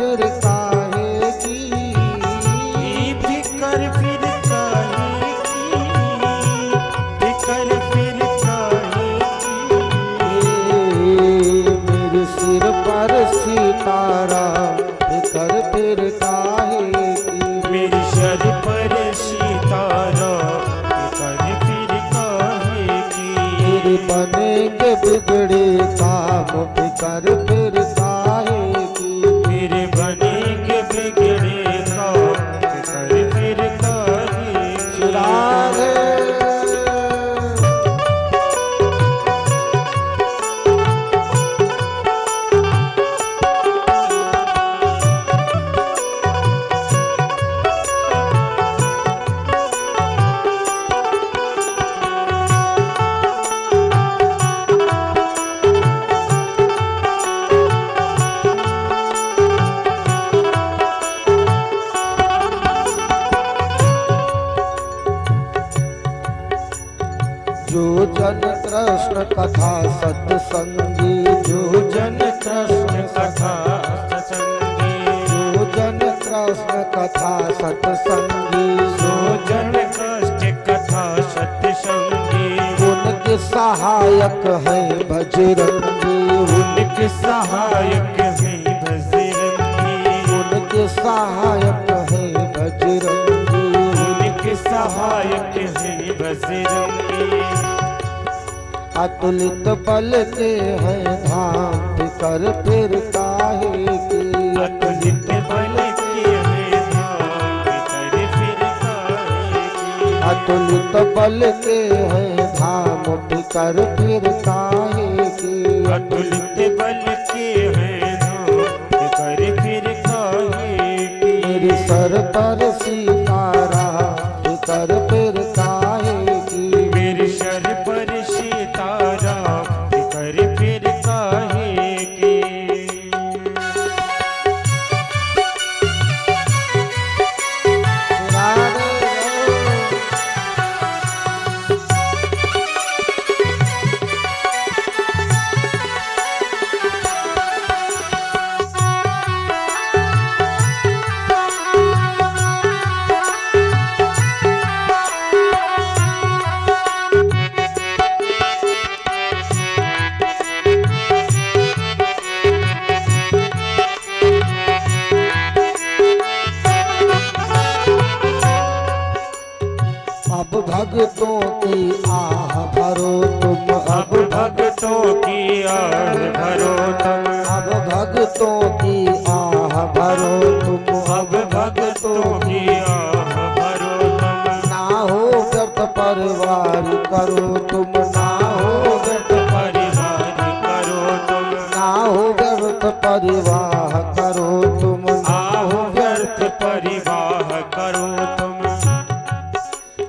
फिर काहे की, फिकर फिर काहे की, फिकर फिर काहे की। मेरे सिर पर सितारा फिकर फिर काहे की, मेरे सर पर सितारा फिकर फिर काहे की। मेरे बनेंगे बिगड़े काम फिकर फिर काहे की, मेरे बनेंगे बिगड़े काम फिकर फिर काहे की। राधे। जो जन कृष्ण कथा सत्संगी, जो जन कृष्ण कथा सत्संगी, जो जन कृष्ण कथा सत्संगी, जो जन कृष्ण कथा सत्संगी। उनके सहायक है बजरंगी, उनके सहायक है बजरंगी, उनके सहायक है बजरंगी, उनके सहायक है बजरंगी। अतुलित बल के हैं धाम फिकर फिर काहे की, अतुलित बल के हैं धाम फिकर फिर काहे की। अतुलित बल के हैं धाम फिकर फिर काहे की, अतुलित बल के हैं धाम फिकर फिर काहे की। मेरे सर पर सितारा फिकर फिर काहे की, मेरे सर पर सितारा फिकर फिर काहे की। अब भक्तों की आह भरो तुम, अब भक्तों की आह भरो तुम, अब भक्तों की आह भरो तुम, अब भक्तों की आह भरो तुम। ना हो व्यर्थ परिवार करो तुम, ना हो व्यर्थ परिवार करो तुम, ना हो व्यर्थ परिवाह करो तुम, आओ व्यर्थ परिवाह करो तुम।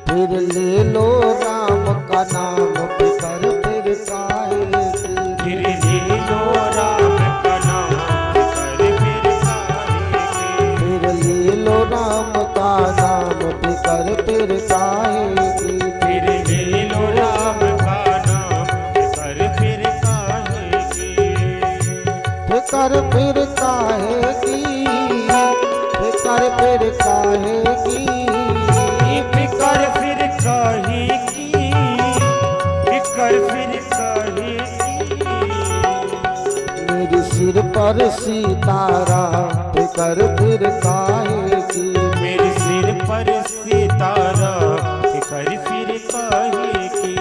फिर ले लो राम का नाम फिकर फिर काहे की, फिर ले लो राम का नाम फिकर फिर काहे की। फिर ले लो राम का नाम फिकर फिर काहे की, फिर ले लो राम का नाम फिकर फिर काहे की। फिकर फिर काहे की, फिकर फिर काहे की, फिकर फिर काहे की, फिकर फिर काहे की। मेरे सिर पर सितारा फिकर फिर काहे की, मेरे सिर पर सितारा फिकर फिर काहे की।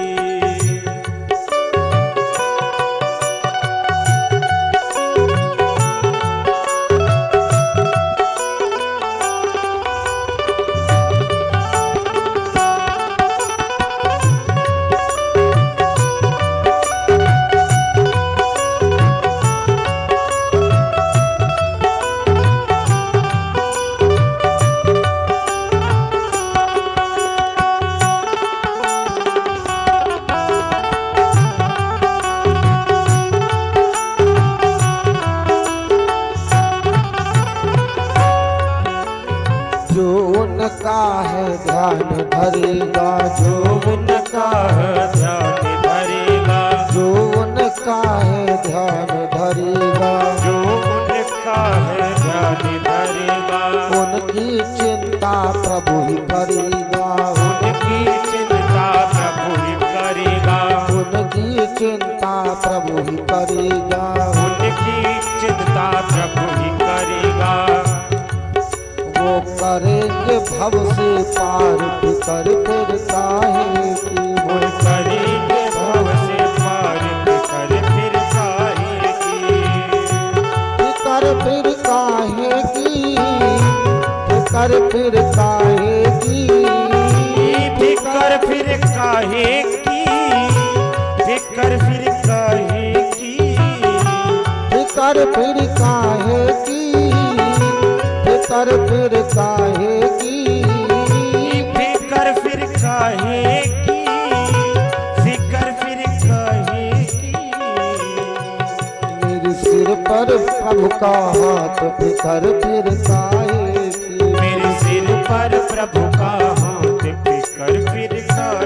उनका है ध्यान धरेगा, जो उनका है ध्यान धरेगा, जो उनका है ध्यान धरेगा, जो उनका है ध्यान उनकी चिंता प्रभु ही करेगा, उनकी चिंता प्रभु ही करेगा, उनकी चिंता प्रभु ही करेगा। उनकी चिंता प्रभु ही करेगा। वो करेंगे भव से पार फिकर फिर काहे की, वो करेंगे भव से पार फिकर फिर काहे की, फिकर फिर काहे की, फिकर फिर काहे की, फिकर फिर काहे की, फिकर फिर काहे की, फिकर फिर काहे की, फिकर फिर काहे की, फिकर फिर काहे की, फिकर फिर काहे की। मेरे सिर पर प्रभु का हाथ फिकर फिर काहे की, मेरे सिर पर प्रभु का हाथ फिकर फिर काहे